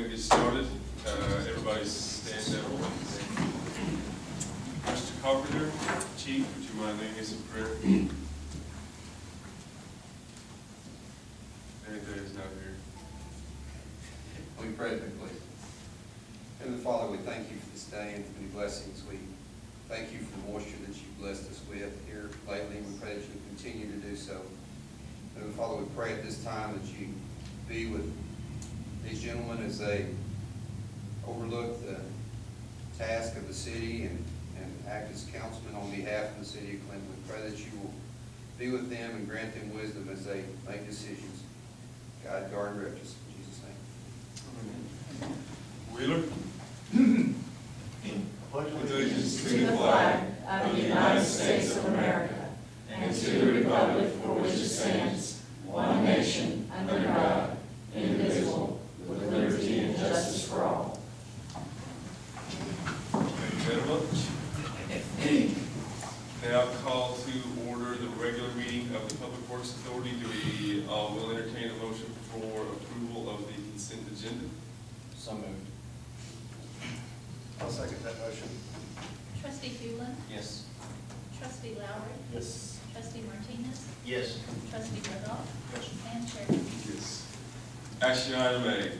ahead and get started. Everybody stand up. Mr. Carpenter, Chief, would you mind leading us in prayer? Anything is not here. We pray, please. Heavenly Father, we thank you for this day and for the blessings. We thank you for the moisture that you've blessed us with here lately. We pray that you continue to do so. Heavenly Father, we pray at this time that you be with these gentlemen as they overlook the task of the city and act as councilmen on behalf of the city of Clinton. We pray that you will be with them and grant them wisdom as they make decisions. God, guard, and direct us in Jesus' name. Wheeler? Allegiance to the flag of the United States of America and to the republic for which it stands, one nation, under God, indivisible, with liberty and justice for all. Thank you very much. Now call to order the regular meeting of the Public Works Authority. Do we will entertain a motion for approval of the consent agenda? So moved. I'll second that motion. Trustee Hewlin, Yes. Trustee Lowry, Yes. Trustee Martinez, Yes. Trustee Randolph, Yes. and Chairman. Yes. Action item A,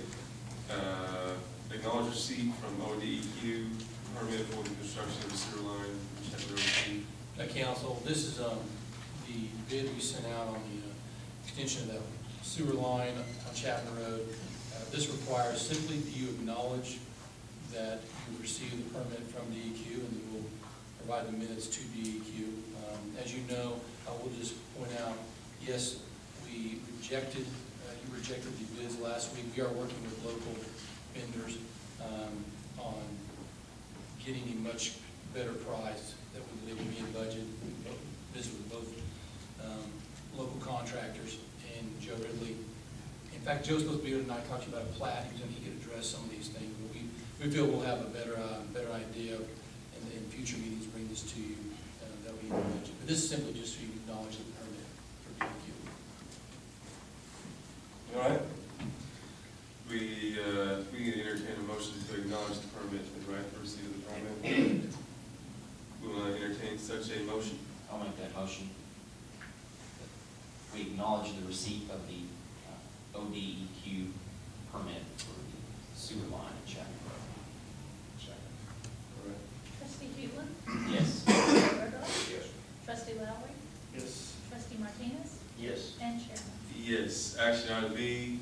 acknowledge receipt from ODEQ permit for the construction of the sewer line, Chapter Road. Council, this is the bid we sent out on the extension of that sewer line on Chapman Road. This requires simply you acknowledge that you received the permit from DEQ, and you will provide the minutes to DEQ. As you know, I will just point out, yes, we rejected, you rejected the bids last week. We are working with local vendors on getting a much better price that we believe will be in budget. We visited with both local contractors and Joe Ridley. In fact, Joe's supposed to be here tonight, talk to you about a plat. He could address some of these things, but we feel we'll have a better idea in future meetings, bring this to you. That will be in the budget. But this is simply just so you acknowledge the permit for DEQ. All right. We need to entertain a motion to acknowledge the permit, right, for receipt of the permit. We will entertain such a motion. I'll make that motion. We acknowledge the receipt of the ODEQ permit for the sewer line at Chapman Road. All right. Trustee Hewlin, Yes. Trustee Randolph, Yes. Trustee Lowry, Yes. Trustee Martinez, Yes. and Chairman. Yes. Action item B,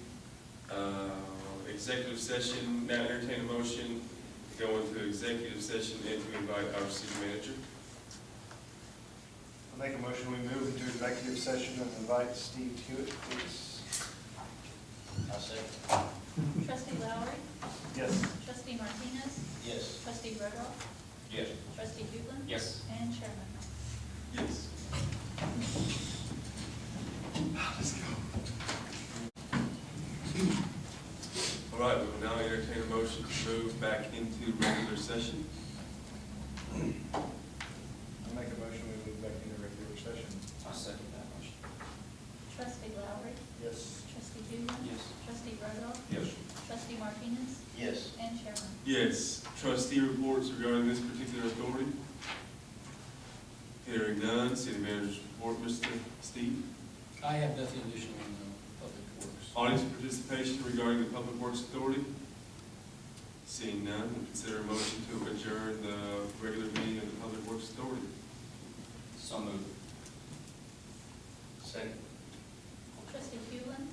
executive session. Now entertain a motion to go into executive session and to invite our city manager. I'll make a motion, we move into executive session and invite Steve Hewitt, please. I'll second. Trustee Lowry, Yes. Trustee Martinez, Yes. Trustee Randolph, Yes. Trustee Hewlin, Yes. and Chairman. Yes. Let's go. All right, we will now entertain a motion to move back into regular session. I'll make a motion, we move back into regular session. I'll second that motion. Trustee Lowry, Yes. Trustee Hewlin, Yes. Trustee Randolph, Yes. Trustee Martinez, Yes. and Chairman. Yes. Trustee reports regarding this particular authority. Hearing none, city manager's report, Mr. Steve. I have nothing additional on public works. Audience participation regarding the Public Works Authority. Seeing none, we'll consider a motion to adjourn the regular meeting of the Public Works Authority. So moved. Second. Trustee Hewlin,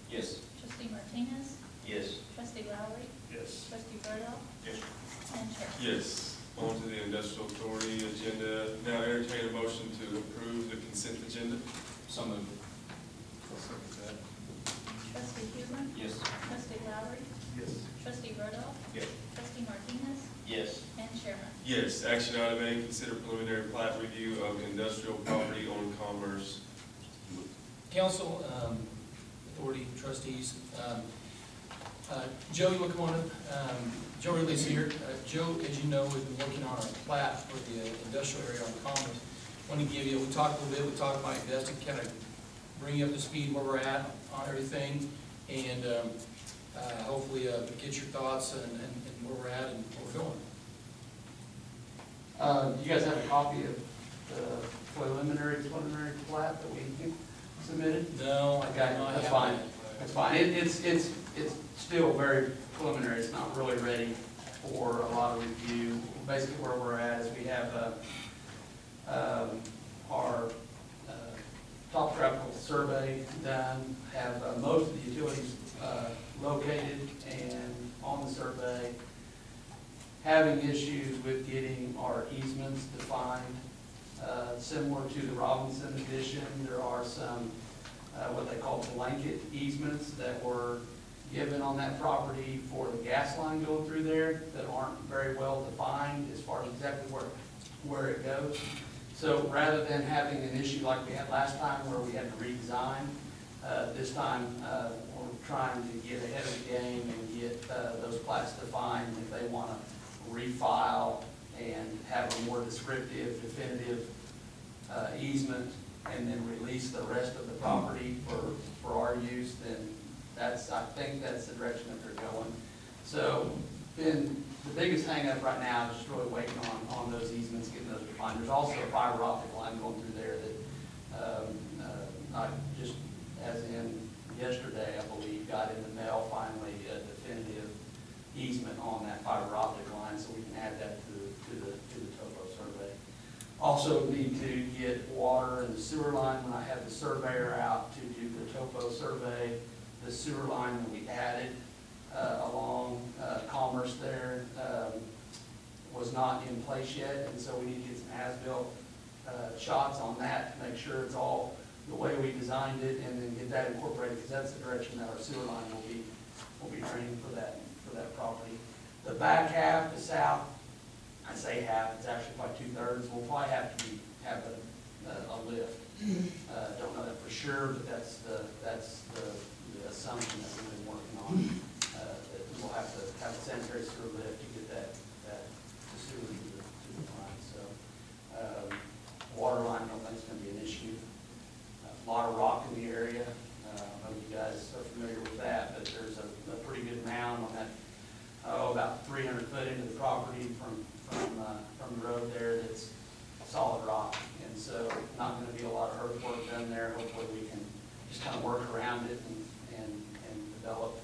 Yes. Trustee Martinez, Yes. Trustee Lowry, Yes. Trustee Randolph, Yes. and Chairman. Yes. On to the Industrial Authority agenda. Now entertain a motion to approve the consent agenda. So moved. I'll second that. Trustee Hewlin, Yes. Trustee Lowry, Yes. Trustee Randolph, Yes. Trustee Martinez, Yes. and Chairman. Yes. Action item A, consider preliminary plat review of industrial property on Commerce. Council, authority, trustees, Joe, you want to come on up? Joe Ridley's here. Joe, as you know, we've been working on our plat for the industrial area on Commerce. Want to give you, we talked a little bit, we talked about investing, kind of bring you up to speed where we're at on everything. And hopefully get your thoughts and where we're at and where we're going. Do you guys have a copy of the preliminary plat that we submitted? No, I Okay, do not that's have fine. that. That's fine. It's still very preliminary. It's not really ready for a lot of review. Basically, where we're at is we have our topographical survey done, have most of the utilities located and on the survey, having issues with getting our easements defined. Similar to the Robinson addition, there are some, what they call blanket easements that were given on that property for the gas line going through there that aren't very well defined as far as exactly where it goes. So rather than having an issue like we had last time where we had to redesign, this time we're trying to get ahead of the game and get those plats defined. If they want to refile and have a more descriptive, definitive easement and then release the rest of the property for our use, then I think that's the direction that they're going. So then the biggest hangup right now is just really waiting on those easements, getting those defined. There's also a fiber optic line going through there that I just, as in yesterday, I believe, got in the mail finally a definitive easement on that fiber optic line, so we can add that to the topo survey. Also need to get water and the sewer line. When I had the surveyor out to do the topo survey, the sewer line that we added along Commerce there was not in place yet, and so we need to get some as-built shots on that to make sure it's all the way we designed it, and then get that incorporated, because that's the direction that our sewer line will be draining for that property. The back half, the south, I say half, it's actually about 2/3. We'll probably have to have a lift. Don't know that for sure, but that's the assumption that we've been working on. That we'll have to have a sanitary sewer lift to get that sewer to the line. So water line, I don't think it's going to be an issue. A lot of rock in the area. I don't know if you guys are familiar with that, but there's a pretty good mound on that, about 300 foot into the property from the road there that's solid rock. And so not going to be a lot of earthwork done there. Hopefully we can just kind of work around it and develop.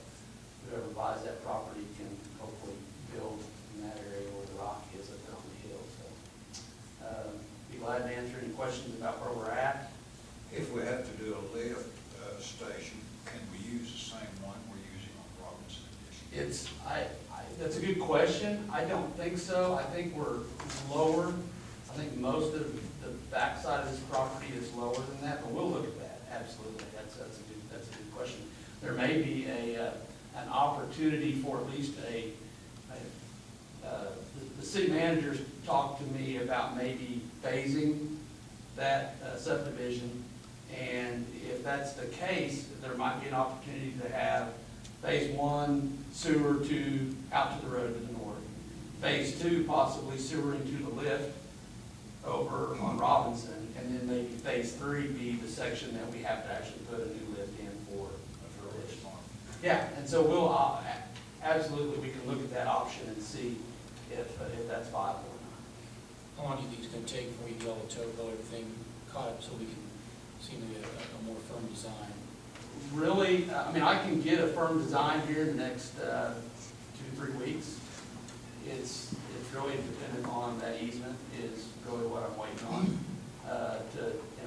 Whoever buys that property can hopefully build in that area where the rock is up there on the hill. So be glad to answer any questions about where we're at. If we have to do a lift station, can we use the same one we're using on Robinson Edition? That's a good question. I don't think so. I think we're lower. I think most of the backside of this property is lower than that, but we'll look at that. Absolutely. That's a good question. There may be an opportunity for at least the city managers talked to me about maybe phasing that subdivision. And if that's the case, there might be an opportunity to have phase 1 sewer out to the road to the north. Phase 2 possibly sewer into the lift over on Robinson, and then maybe phase 3 be the section that we have to actually put a new lift in for. That's really smart. Yeah, and so we'll absolutely, we can look at that option and see if that's viable or not. How long do you think it's going to take before you get all the topo, everything caught up so we can see maybe a more firm design? Really, I mean, I can get a firm design here in the next 2-3 weeks. It's really dependent on that easement is really what I'm waiting on.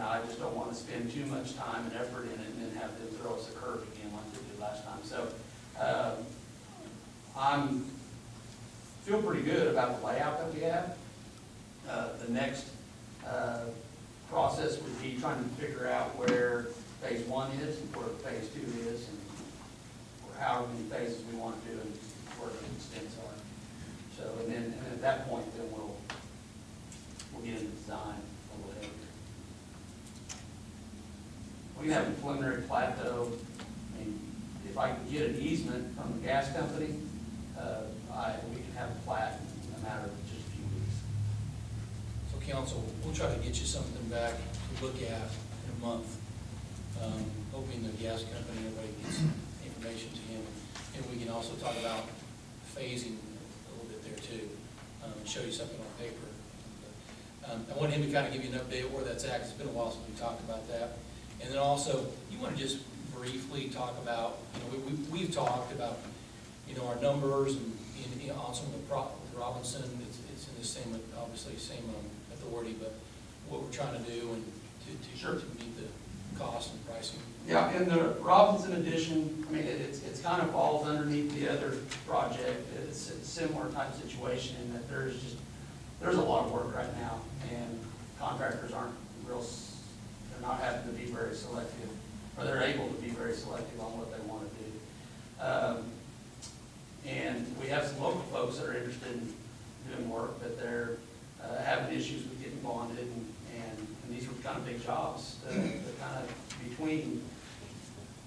I just don't want to spend too much time and effort in it and then have them throw us a curve again like they did last time. So feel pretty good about the layout that we have. The next process would be trying to figure out where phase 1 is and where phase 2 is, and or however many phases we want to do and where the extents are. So, and then at that point, then we'll get into design a little heavier. We can have a preliminary plat though. I mean, if I can get an easement from the gas company, we can have a plat in a matter of just a few weeks. So council, we'll try to get you something back to look at in a month, hoping the gas company, everybody gets information to him. and we can also talk about phasing a little bit there too, and show you something on paper. I want him to kind of give you an update of where that's at, 'cause it's been a while since we talked about that. And then also, you want to just briefly talk about, we've talked about, our numbers and on some of the with Robinson, it's in the same, obviously, same authority, but what we're trying to do and to meet the cost and pricing. Yeah, in the Robinson addition, I mean, it's kind of falls underneath the other project. It's a similar type situation in that there's a lot of work right now, and contractors aren't they're not having to be very selective, or they're able to be very selective on what they want to do. And we have some local folks that are interested in doing work, but they're having issues with getting bonded, and these are kind of big jobs. The kind of between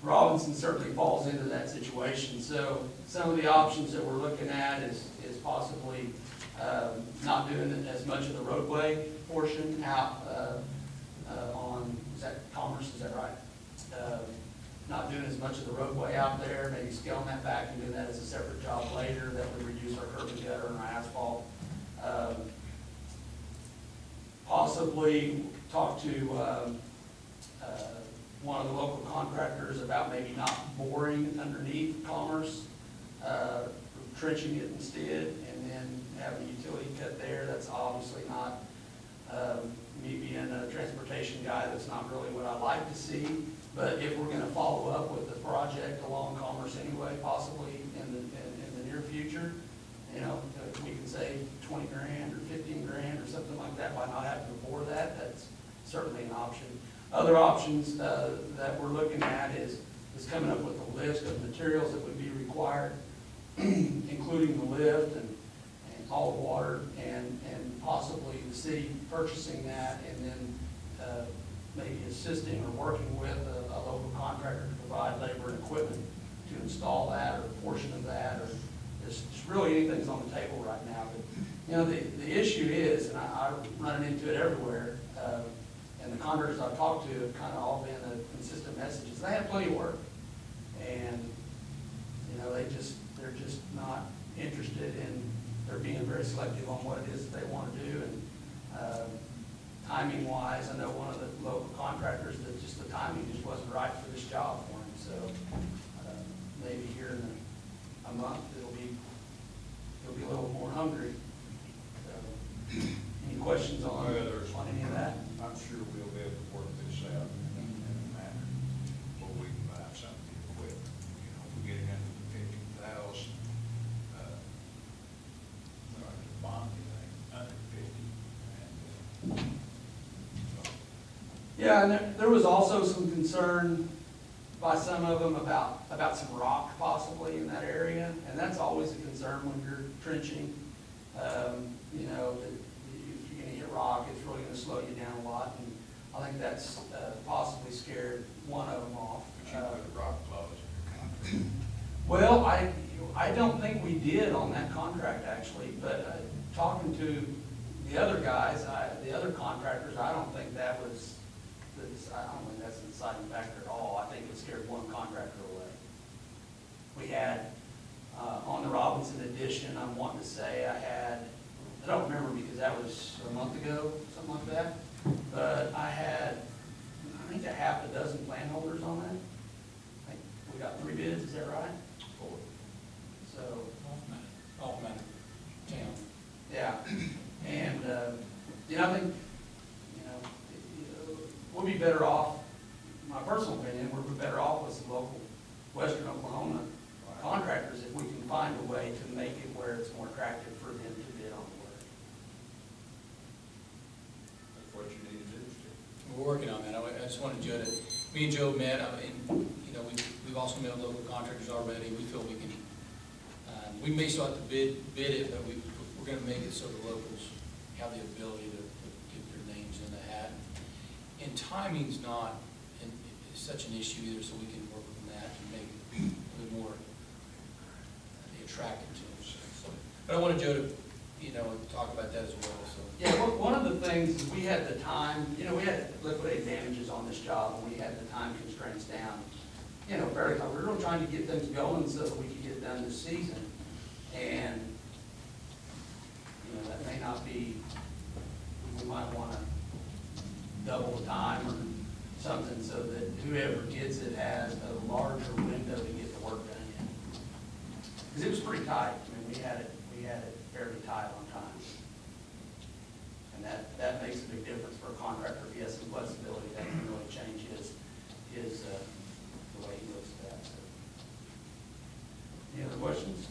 Robinson certainly falls into that situation. So some of the options that we're looking at is possibly not doing as much of the roadway portion out on, is that Commerce, is that right? Not doing as much of the roadway out there, maybe scaling that back and doing that as a separate job later. That would reduce our curb and gutter and our asphalt. Possibly talk to one of the local contractors about maybe not boring underneath Commerce, trenching it instead, and then having a utility cut there. That's obviously not, me being a transportation guy, that's not really what I like to see. But if we're gonna follow up with the project along Commerce anyway, possibly in the near future, we can save 20 grand or 15 grand or something like that by not having to bore that. That's certainly an option. Other options that we're looking at is coming up with a list of materials that would be required, including the lift and all the water, and possibly the city purchasing that, and then maybe assisting or working with a local contractor to provide labor and equipment to install that, or a portion of that, or just really anything's on the table right now. But the issue is, and I'm running into it everywhere, and the contractors I've talked to have kind of all been a consistent message, is they have plenty of work, and they're just not interested in, they're being very selective on what it is that they want to do. And timing wise, I know one of the local contractors that just the timing just wasn't right for this job for him. So maybe here in a month he'll be a little more hungry. So, any questions on any of that? I'm sure we'll be able to work this out in a manner where we can buy some of the equipment. If we get it under the 50,000, like the bond, under 50, and Yeah, and there was also some concern by some of them about some rock possibly in that area, and that's always a concern when you're trenching. That if you're gonna hit rock, it's really gonna slow you down a lot, and I think that's possibly scared one of them off. but you put a rock clause in your contract. Well, I don't think we did on that contract actually, but talking to the other guys, the other contractors, I don't think I don't think that's an deciding factor at all. I think it scared one contractor away. We had, on the Robinson edition, I'm wanting to say I don't remember because that was a month ago, something like that, but I think a half a dozen landholders on that. I think we got 3 bids, is that right? 4. So, Off matter, town. yeah, and, I think, we'll be better off, my personal opinion, we'll be better off with some local western Oklahoma contractors if we can find a way to make it where it's more attractive for them to bid on the work. That's what you need to do, Steve. We're working on that. I just wanted Joe me and Joe met, and, we've also met with local contractors already. We feel we can, we may still have to bid it, but we're gonna make it so the locals have the ability to get their names in the hat. And timing's not such an issue either, so we can work on that and make it a little more attractive to them. So, but I wanted Joe to, talk about that as well, so. Yeah, one of the things is we had the time, we had liquidated damages on this job, and we had the time constraints down. you know, fairly high. We're really trying to get things going so that we can get done this season. And, you know, that may not be, we might want to double the time or something so that whoever gets it has a larger window to get the work done in. Because it was pretty tight. I mean, we had it fairly tight on time. And that makes a big difference for a contractor. If he has some flexibility, that can really change the way he looks at that. So. Any other questions?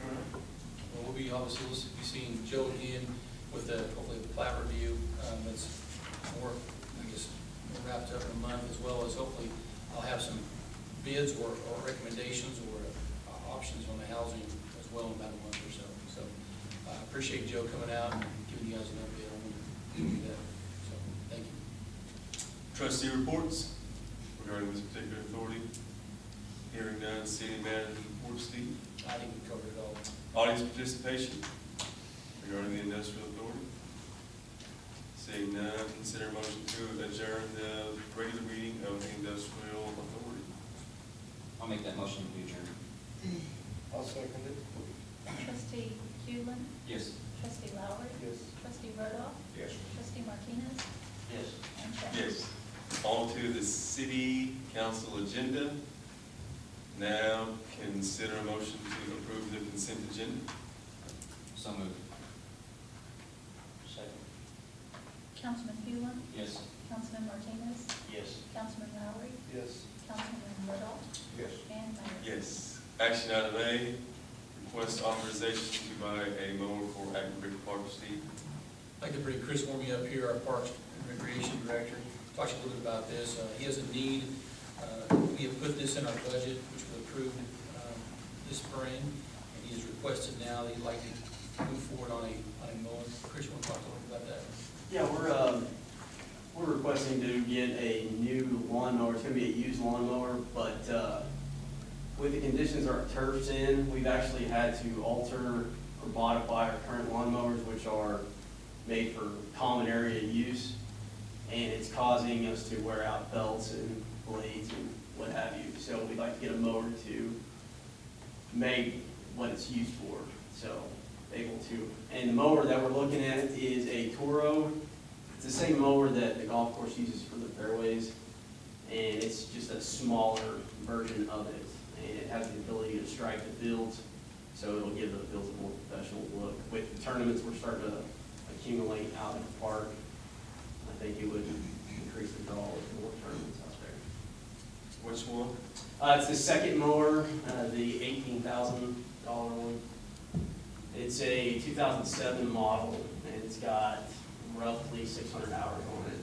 Well, we'll be obviously, we'll be seeing Joe again with the, hopefully the plat review, that's more, I guess, wrapped up in a month, as well as hopefully I'll have some bids or recommendations or options on the housing as well in about a month or so. So I appreciate Joe coming out and giving you guys an update on doing that. So, thank you. Trustee reports regarding this particular authority. Hearing none, city manager report, Steve. I think we covered it all. Audience participation regarding the industrial authority. Seeing none, consider motion to adjourn the regular meeting of the industrial authority. I'll make that motion to adjourn. I'll second it. Trustee Hulen, Yes. trustee Lowry, Yes. trustee Rudolph, Yes. trustee Martinez, Yes. and Chair. Yes. On to the city council agenda. Now consider a motion to approve the consent agenda. So moved. Second. Councilman Hulen, Yes. Councilman Martinez, Yes. Councilman Lowry, Yes. Councilman Rudolph, Yes. and Mayor. Yes. Action item A, request authorization to buy a mower for Acton Brick Park, Steve. I'd like to bring Chris Wormy up here, our Parks and Recreation Director. Talk to you a little bit about this. He has a need. We have put this in our budget, which was approved this spring, and he has requested now that he'd like to move forward on a mower. Chris, you want to talk a little bit about that? Yeah, we're requesting to get a new lawnmower. It's gonna be a used lawnmower, but, with the conditions our turf's in, we've actually had to alter or modify our current lawnmowers, which are made for common area use. And it's causing us to wear out belts and blades and what have you. So we'd like to get a mower to make what it's used for, so able to. And the mower that we're looking at is a Toro. It's the same mower that the golf course uses for the fairways, and it's just a smaller version of it. And it has the ability to strike the fields, so it'll give the fields a more professional look. With the tournaments we're starting to accumulate out in the park, I think it would increase the draw of more tournaments out there. Which one? It's the second mower, the $18,000 one. It's a 2007 model, and it's got roughly 600 hours on it.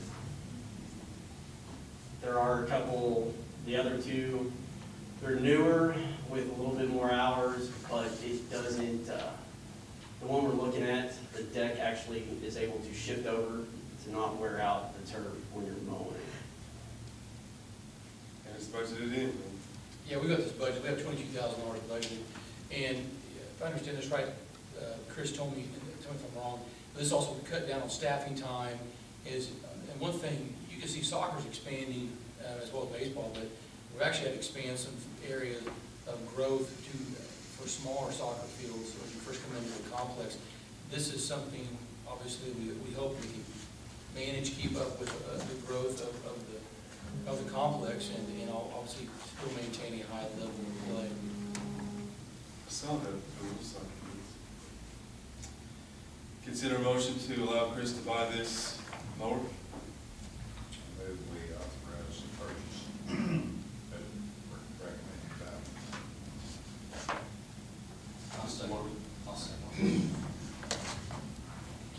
There are a couple, the other two, they're newer with a little bit more hours, but it doesn't, the one we're looking at, the deck actually is able to shift over to not wear out the turf when you're mowing. And it's budgeted in. Yeah, we got this budget, we have $22,000 budgeted, and if I understand this right, Chris told me, tell me if I'm wrong, this also cut down on staffing time, and one thing, you can see soccer's expanding as well as baseball, but we've actually had to expand some areas of growth for smaller soccer fields when you first come into the complex. This is something, obviously, we hope we can manage, keep up with the growth of the complex, and obviously still maintaining a high level of play. I saw that, the soccer fields. Consider a motion to allow Chris to buy this mower. Move we authorize the purchase at recommended value. I'll second.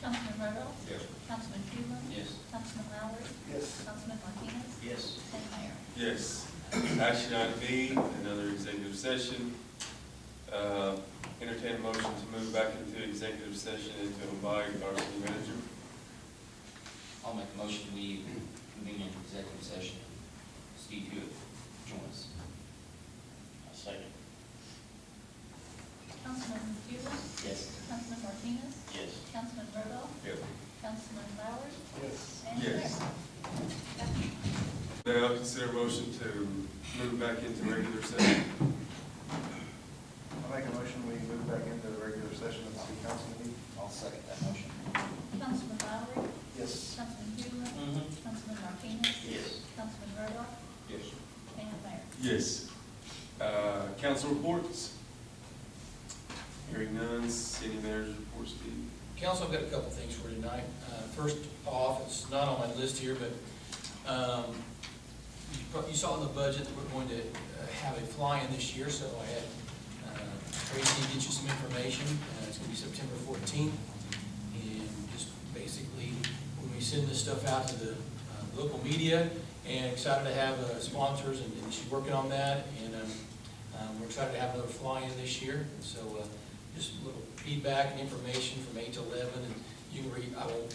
Councilman Rudolph, Yes. Councilman Hulen, Yes. Councilman Lowry, Yes. Councilman Martinez, Yes. and Mayor. Yes. Action item B, another executive session. Entertain a motion to move back into executive session and to invite our city manager. I'll make a motion, we convene in executive session. Steve Hewitt, join us. Second. Councilman Hulen, Yes. Councilman Martinez, Yes. Councilman Rudolph, Yes. Councilman Lowry, Yes. and Mayor. Yes. Now consider a motion to move back into regular session. I'll make a motion, we move back into the regular session of the city council meeting. I'll second that motion. Councilman Lowry, Yes. Councilman Huglen, Mm-hmm. Councilman Martinez, Yes. Councilman Rodoff, Yes. and Mayor. Yes. Council reports? Hearing none, city manager's report, Steve. Council, I've got a couple things for you tonight. First off, it's not on my list here, but you saw in the budget that we're going to have a fly-in this year, so I had Tracy get you some information. It's going to be September 14th, and just basically, when we send this stuff out to the local media, and excited to have sponsors, and she's working on that, and we're excited to have another fly-in this year. So just a little feedback and information from 8 to 11, and you can read, I won't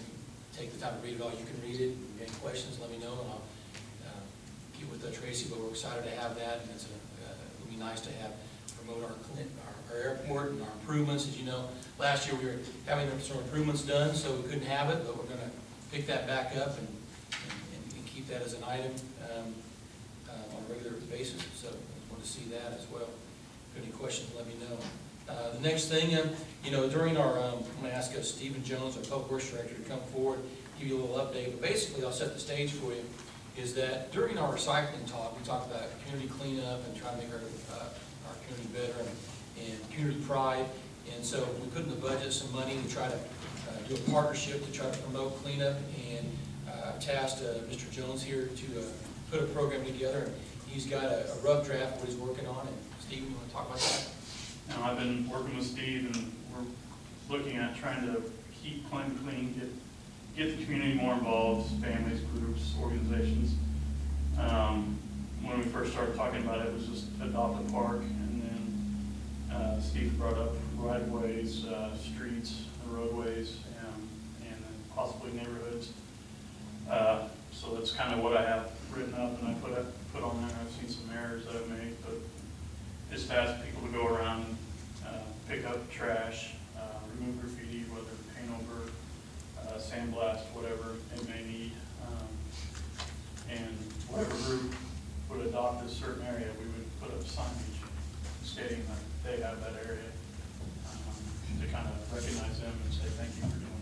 take the time to read it all, you can read it. If you have any questions, let me know, and I'll get with Tracy, but we're excited to have that, and it'll be nice to have, promote our airport and our improvements. As you know, last year we were having some improvements done, so we couldn't have it, but we're gonna pick that back up and keep that as an item on a regular basis, so I want to see that as well. If you have any questions, let me know. The next thing, during our, I'm going to ask Stephen Jones, our Public Works Director, to come forward, give you a little update, but basically I'll set the stage for you, is that during our recycling talk, we talked about community cleanup and trying to make our community better and community pride, and so we put in the budget some money to try to do a partnership to try to promote cleanup, and tasked Mr. Jones here to put a program together, and he's got a rough draft of what he's working on, and Steve, you want to talk about that? Now, I've been working with Steve, and we're looking at trying to keep Clinton clean, get the community more involved, families, groups, organizations. When we first started talking about it, it was just adopt a park, and then Steve brought up right-of-ways, streets, roadways, and then possibly neighborhoods. So that's kind of what I have written up, and I put on there. I've seen some errors that I've made, but just to ask people to go around, pick up trash, remove graffiti, whether paint over, sandblast, whatever it may need. And whatever group would adopt a certain area, we would put up signage stating that they have that area, to kind of recognize them and say thank you for doing it.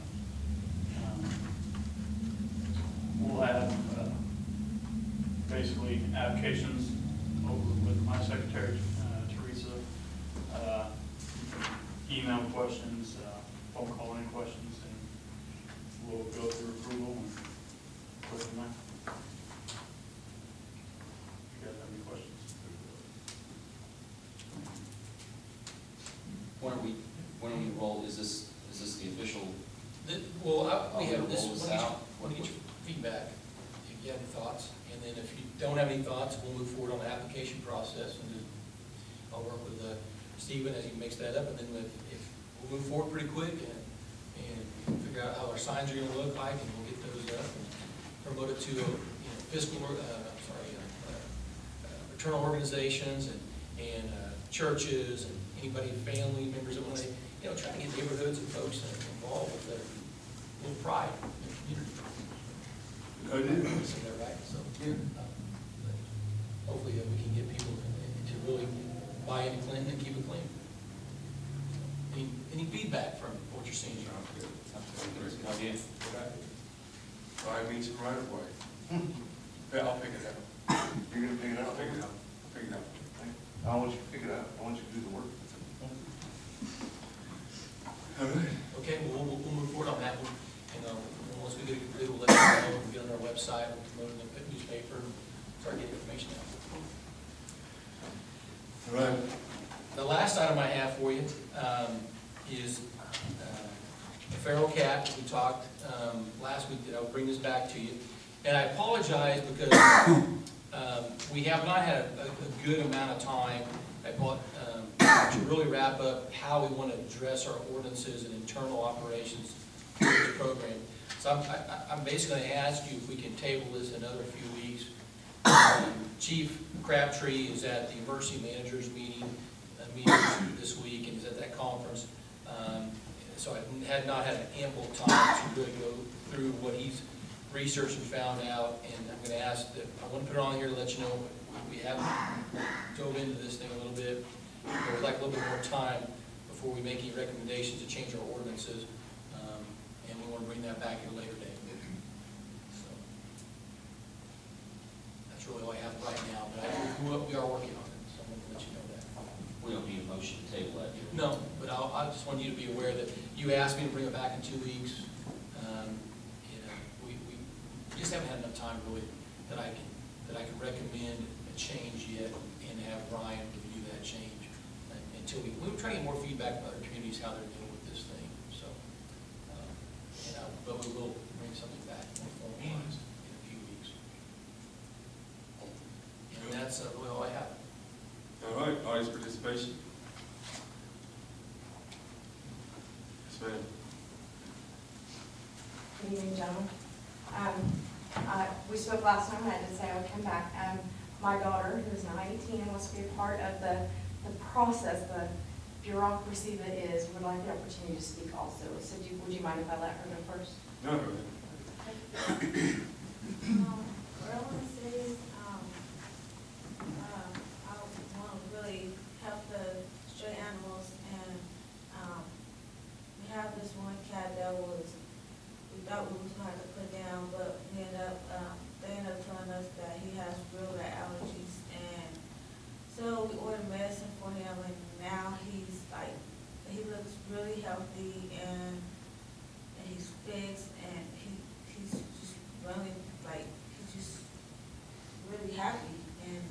We'll have basically applications over with my secretary, Teresa, email questions, phone call any questions, and we'll go through approval and go from there. You guys have any questions? When are we roll, is this the official? We have this, Roll this want to out? get your feedback, if you have any thoughts, and then if you don't have any thoughts, we'll move forward on the application process, and then I'll work with Stephen as he makes that up, and then if we'll move forward pretty quick and figure out how our signs are going to look like, and we'll get those up and promote it to fraternal organizations and churches and anybody, family members that want to, try to get neighborhoods and folks involved with their little pride in their community. Is that right? So, hopefully we can get people to really buy into Clinton and keep it clean. Any feedback from what you're seeing? That's a good idea. Right, means right away. Yeah, I'll pick it up. You're gonna pick it I'll up? pick it up. I'll pick it up. I want you to pick it up, I want you to do the work. All right. Okay, we'll move forward on that one. And once we get it completed, we'll let you know. We'll get on our website, we'll promote it in the newspaper, and start getting information out. All right. The last item I have for you is the feral cat. We talked last week that I would bring this back to you. And I apologize because we have not had a good amount of time to really wrap up how we want to address our ordinances and internal operations for this program. So I'm basically going to ask you if we can table this another few weeks. Chief Crabtree is at the emergency managers meeting this week, and is at that conference. So I had not had an ample time to really go through what he's researched and found out, and I'm gonna ask that, I wanna put it on here to let you know, we have dove into this thing a little bit, but we'd like a little bit more time before we make any recommendations to change our ordinances, and we wanna bring that back at a later date. So, that's really all I have right now, but we are working on it, so I'm gonna let you know that. We don't need a motion to table that, do we? No, but I just want you to be aware that you asked me to bring it back in 2 weeks. We just haven't had enough time really that I can recommend a change yet and have Ryan review that change until we try to get more feedback from other communities how they're dealing with this thing. So, but we will bring something back more formalized in a few weeks. And that's really all I have. All right, audience participation. Yes, ma'am. Good evening, gentlemen. We spoke last time, and I did say I would come back. My daughter, who is now 18 and wants to be a part of the process, the bureaucracy that is, would like the opportunity to speak also. So would you mind if I let her go first? No, go ahead. What I want to say is, I want to really help the stray animals, and we have this one cat that we thought we was going to have to put down, but we ended up, they ended up telling us that he has real rat allergies, and so we ordered medicine for him, and now he's like, he looks really healthy, and he's fixed, and he's just really, like, he's just really happy, and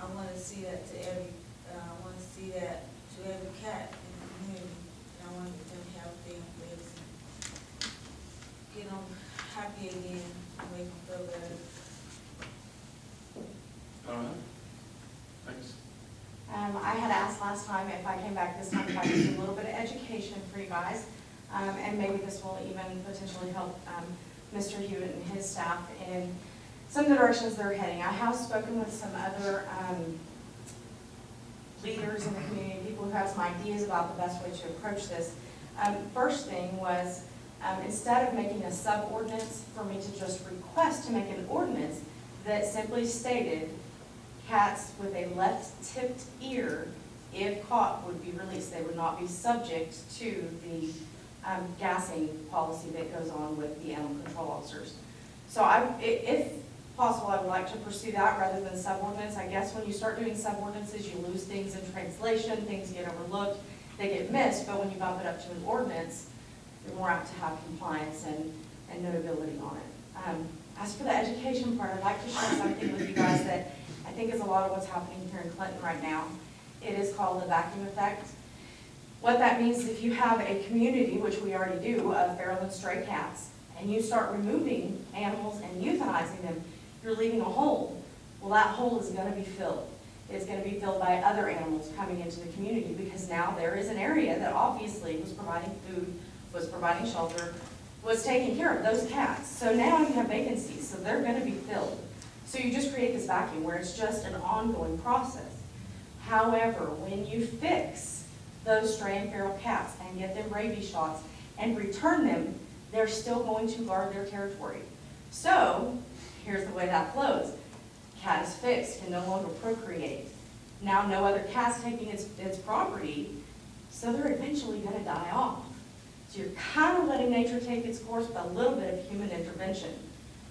I want to see that to every, I want to see that to every cat in the community, and I want to get them healthy and fixed, and get them happy again, and make them feel better. All right. Thanks. I had asked last time if I came back this time if I could do a little bit of education for you guys, and maybe this will even potentially help Mr. Hewitt and his staff in some of the directions they're heading. I have spoken with some other leaders in the community, people who have some ideas about the best way to approach this. First thing was, instead of making a sub-ordinance, for me to just request to make an ordinance that simply stated cats with a left-tipped ear, if caught, would be released. They would not be subject to the gassing policy that goes on with the animal control officers. So if possible, I would like to pursue that rather than sub-ordinance. I guess when you start doing sub-ordinances, you lose things in translation, things get overlooked, they get missed, but when you bump it up to an ordinance, you're more apt to have compliance and notability on it. As for the education part, I'd like to share something with you guys that I think is a lot of what's happening here in Clinton right now. It is called the vacuum effect. What that means is if you have a community, which we already do, of feral and stray cats, and you start removing animals and euthanizing them, you're leaving a hole. Well, that hole is going to be filled. It's going to be filled by other animals coming into the community, because now there is an area that obviously was providing food, was providing shelter, was taking care of those cats. So now you have vacancies, so they're going to be filled. So you just create this vacuum where it's just an ongoing process. However, when you fix those stray and feral cats and get them rabies shots and return them, they're still going to guard their territory. So here's the way that flows. Cat is fixed, can no longer procreate. Now no other cat's taking its property, so they're eventually going to die off. So you're kind of letting nature take its course with a little bit of human intervention.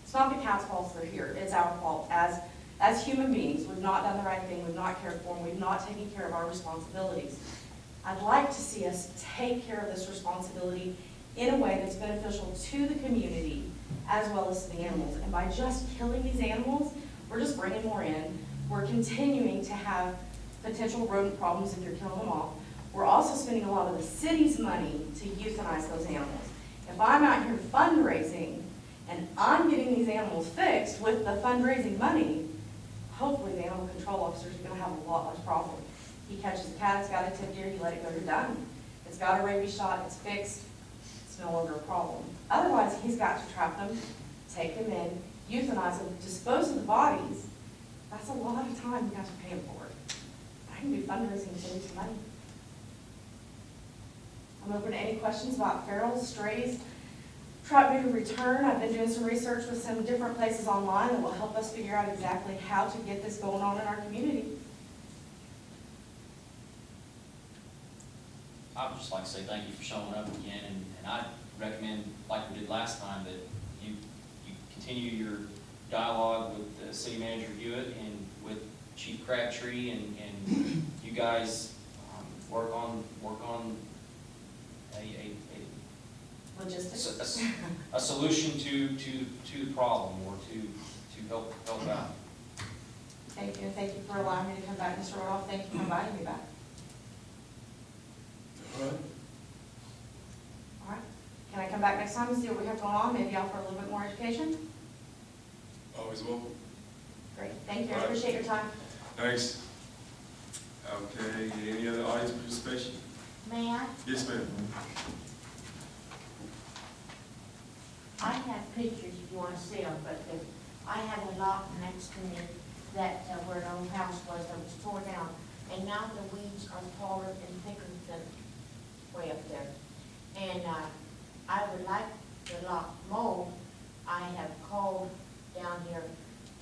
It's not the cat's fault they're here, it's our fault. As human beings, we've not done the right thing, we've not cared for them, we've not taken care of our responsibilities. I'd like to see us take care of this responsibility in a way that's beneficial to the community as well as to the animals. And by just killing these animals, we're just bringing more in. We're continuing to have potential rodent problems if you're killing them off. We're also spending a lot of the city's money to euthanize those animals. If I'm out here fundraising and I'm getting these animals fixed with the fundraising money, hopefully the animal control officer is going to have a lot less problem. He catches a cat, it's got a tipped ear, you let it go, you're done. It's got a rabies shot, it's fixed, it's no longer a problem. Otherwise, he's got to trap them, take them in, euthanize them, dispose of the bodies. That's a lot of time you have to pay him for it. I can do fundraising to save some money. I'm open to any questions about ferals, strays, truck moving return. I've been doing some research with some different places online that will help us figure out exactly how to get this going on in our community. I would just like to say thank you for showing up again, and I recommend, like we did last time, that you continue your dialogue with the city manager Hewitt and with Chief Crabtree, and you guys work on Logistics. a solution to the problem, or to help out. Thank you. Thank you for allowing me to come back, Mr. Roloff. Thank you for inviting me back. All right. All right. Can I come back next time and see what we have going on? Maybe offer a little bit more education? Always welcome. Great. Thank you. I All right. appreciate your time. Thanks. Okay, any other audience participation? May I? Yes, ma'am. I have pictures if you want to see them, but I had a lot next to me that where an old house was that was tore down, and now the weeds are taller and thicker than way up there. And I would like the lot mowed. I have called down here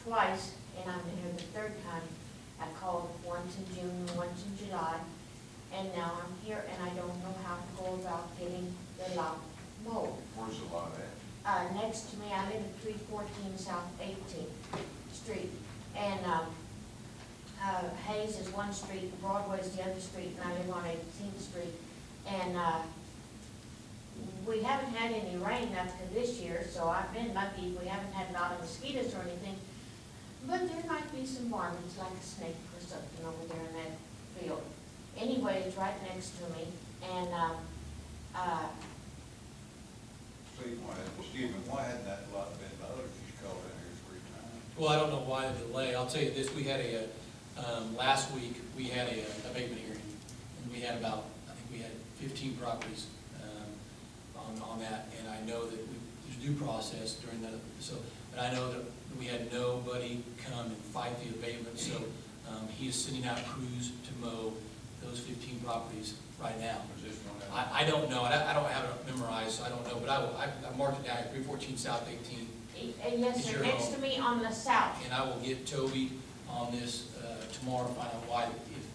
twice, and I'm here the third time. I called once in June and once in July, and now I'm here, and I don't know how to go about getting the lot mowed. Where's the lot at? Next to me, I live at 314 South 18th Street, and Hayes is one street, Broadway is the other street, and I live on 18th Street. And we haven't had any rain up to this year, so I've been lucky. We haven't had a lot of mosquitoes or anything, but there might be some varmints, like a snake or something over there in that field. Anyway, it's right next to me, and Stephen, why hadn't that lot been mowed? She's called in here 3 times. Well, I don't know why the delay. I'll tell you this, we had last week, we had a abatement hearing, and we had I think we had 15 properties on that, and I know that there's due process during that, but I know that we had nobody come and fight the abatement, so he is sending out crews to mow those 15 properties right now. I don't know, I don't have it memorized, so I don't know, but I marked it down at 314 South 18. yes, Is sir, your next home. to me on the south. And I will get Toby on this tomorrow, find out why,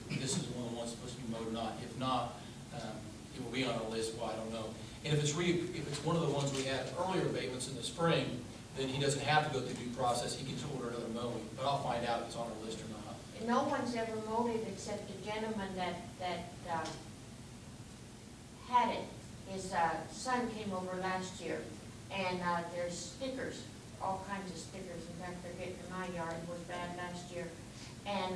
if this is one of the ones supposed to be mowed or not. If not, it will be on our list, why, I don't know. And if it's one of the ones we had earlier abatements in the spring, then he doesn't have to go through due process, he can just order another mowing. But I'll find out if it's on our list or not. No one's ever mowed it except the gentleman that had it. His son came over last year, and there's stickers, all kinds of stickers. In fact, they're getting in my yard. It was bad last year. And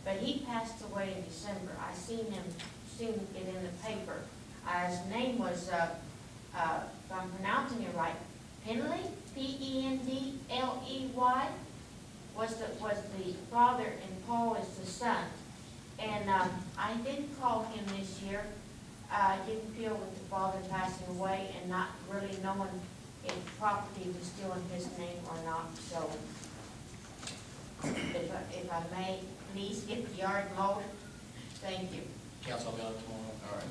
but he passed away in December. I seen it in the paper. His name was, if I'm pronouncing it right, Pendley, Pendley, was the father, and Paul is the son. And I did call him this year. I didn't feel with the father passing away and not really knowing if property was still in his name or not. So if I may, please get the yard mowed. Thank you. Council, I'll be on it tomorrow. All right.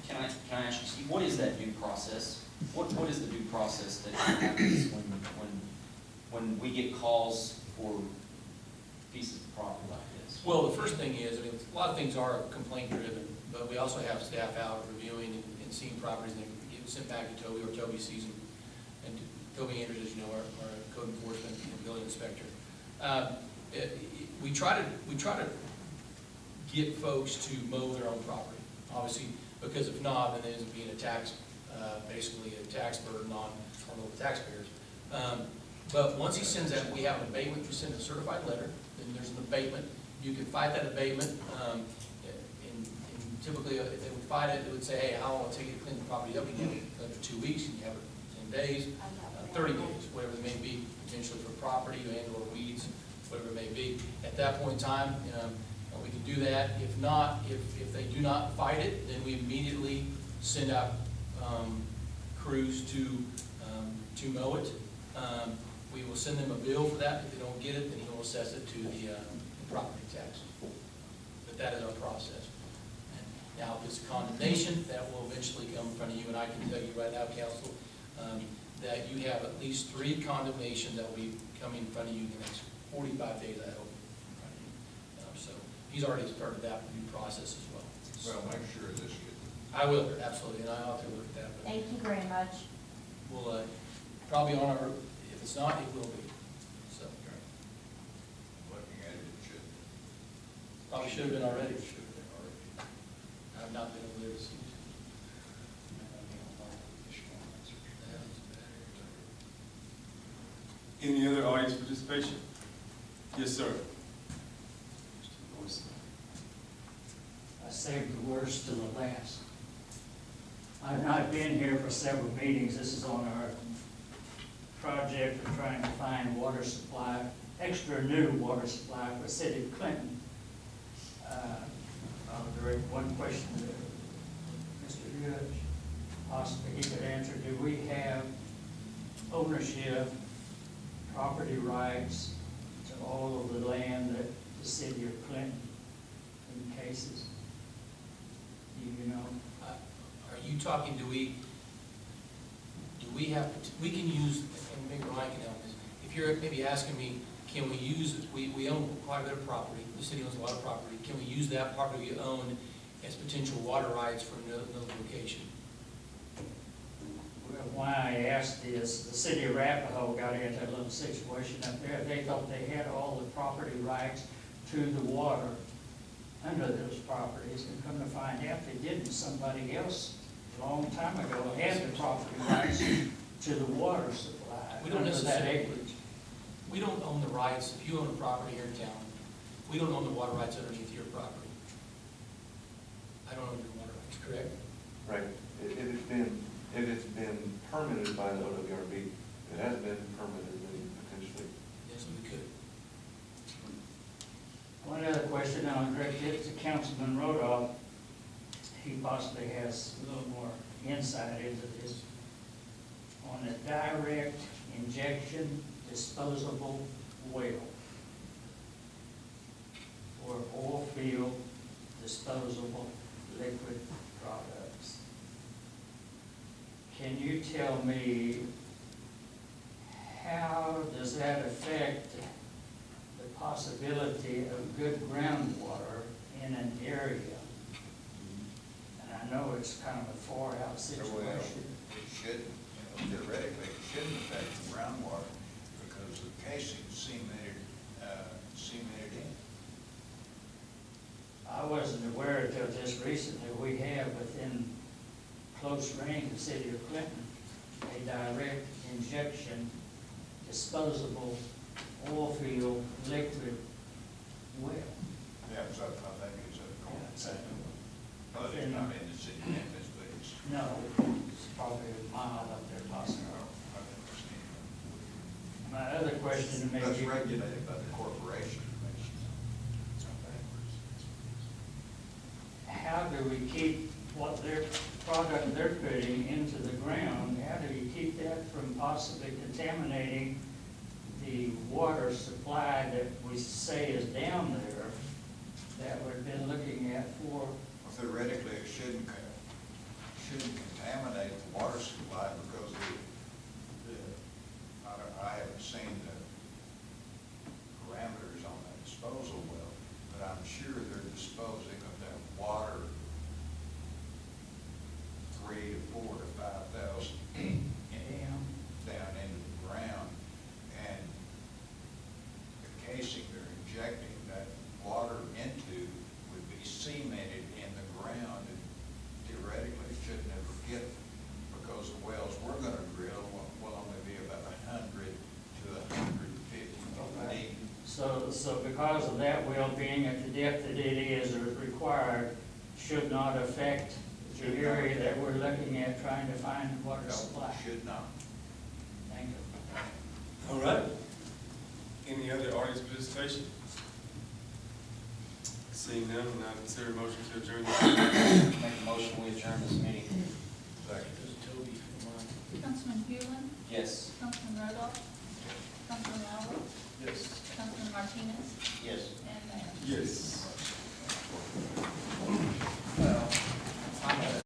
Can I ask you, Steve, what is that due process? What is the due process that happens when we get calls for pieces of property like this? Well, the first thing is, a lot of things are complaint driven, but we also have staff out reviewing and seeing properties that get sent back to Toby, or Toby sees them. And Toby Andrews, as you know, our code enforcement and building inspector. We try to get folks to mow their own property, obviously, because if not, then it ends up being a tax, basically a tax burden on local taxpayers. But once he sends that, we have an abatement, we send a certified letter, then there's an abatement. You can fight that abatement, and typically, if they would fight it, they would say, hey, how long will it take you to clean the property up? You can have it done for 2 weeks, you can have it 10 days, 30 days, whatever it may be, potentially for property and or weeds, whatever it may be. At that point in time, we can do that. If not, if they do not fight it, then we immediately send out crews to mow it. We will send them a bill for that. If they don't get it, then he will assess it to the property tax. But that is our process. Now, if it's a condemnation, that will eventually come in front of you, and I can tell you right now, council, that you have at least 3 condemnations that will be coming in front of you in the next 45 days, I hope. In front of you. So he's already started that new process as well. Well, make sure this gets, I will, absolutely, and I'll have to look at that. But Thank you very much. we'll probably on our, if it's not, it will be. So looking at it, it should. probably should have been already. Should have been already. I've not been able to see. Any other audience participation? Yes, sir. Mr. Morrison. I saved the worst to the last. I've not been here for several meetings. This is on our project of trying to find water supply, extra new water supply for the city of Clinton. I'll direct one question to Mr. Judge. Possibly he could answer. Do we have ownership, property rights to all of the land that the city of Clinton in cases? Do you know? Are you talking, do we have, we can use, and maybe Ryan can help us, if you're maybe asking me, can we use, we own quite a bit of property, the city owns a lot of property, can we use that property we own as potential water rights for another location? Well, why I asked is, the city of Arapahoe got into a little situation up there. They thought they had all the property rights to the water under those properties, and come to find out they didn't. Somebody else, a long time ago, had the property rights to the water supply We don't under that necessarily, acreage. we don't own the rights, if you own a property here in town, we don't own the water rights underneath your property. I don't own your water rights, correct? Right. It has been permitted by the OWRB. It has been permitted potentially. Yes, we could. One other question, I'll direct it to Councilman Rodolph. He possibly has a little more insight into this. On a direct injection disposable well for oil field disposable liquid products. Can you tell me how does that affect the possibility of good groundwater in an area? And I know it's kind of a far-out situation. Well, it shouldn't, theoretically, it shouldn't affect the groundwater because the casing is cemented in. I wasn't aware until just recently, we have within close range of the city of Clinton, a direct injection disposable oil field liquid well. Yeah, so I think it's a, but it's Within- not in the city limits, but it's. No, it's probably a mile up there possibly. My other question to make That's you. regulated by the corporation. How do we keep what their product they're putting into the ground, how do you keep that from possibly contaminating the water supply that we say is down there that we've been looking at for? Theoretically, it shouldn't contaminate the water supply because I haven't seen the parameters on that disposal well, but I'm sure they're disposing of that water 3,000 to 4,000 to 5,000 down into the ground, and the casing they're injecting that water into would be cemented in the ground, and theoretically it should never get it, because the wells we're gonna drill will only be about 100 to 150 feet deep. So because of that well being at the depth that it is or is required, should not affect the area that we're looking at trying to find water No, supply? should not. Thank you. All right. Any other audience participation? Seeing none, we'll now consider a motion to adjourn. Make a motion, we adjourn this meeting. Second. There's Toby from mine. Councilman Hewland, Yes. Councilman Rodoff, Councilman Lowry, Yes. Councilman Martinez, Yes. and Mayor. Yes.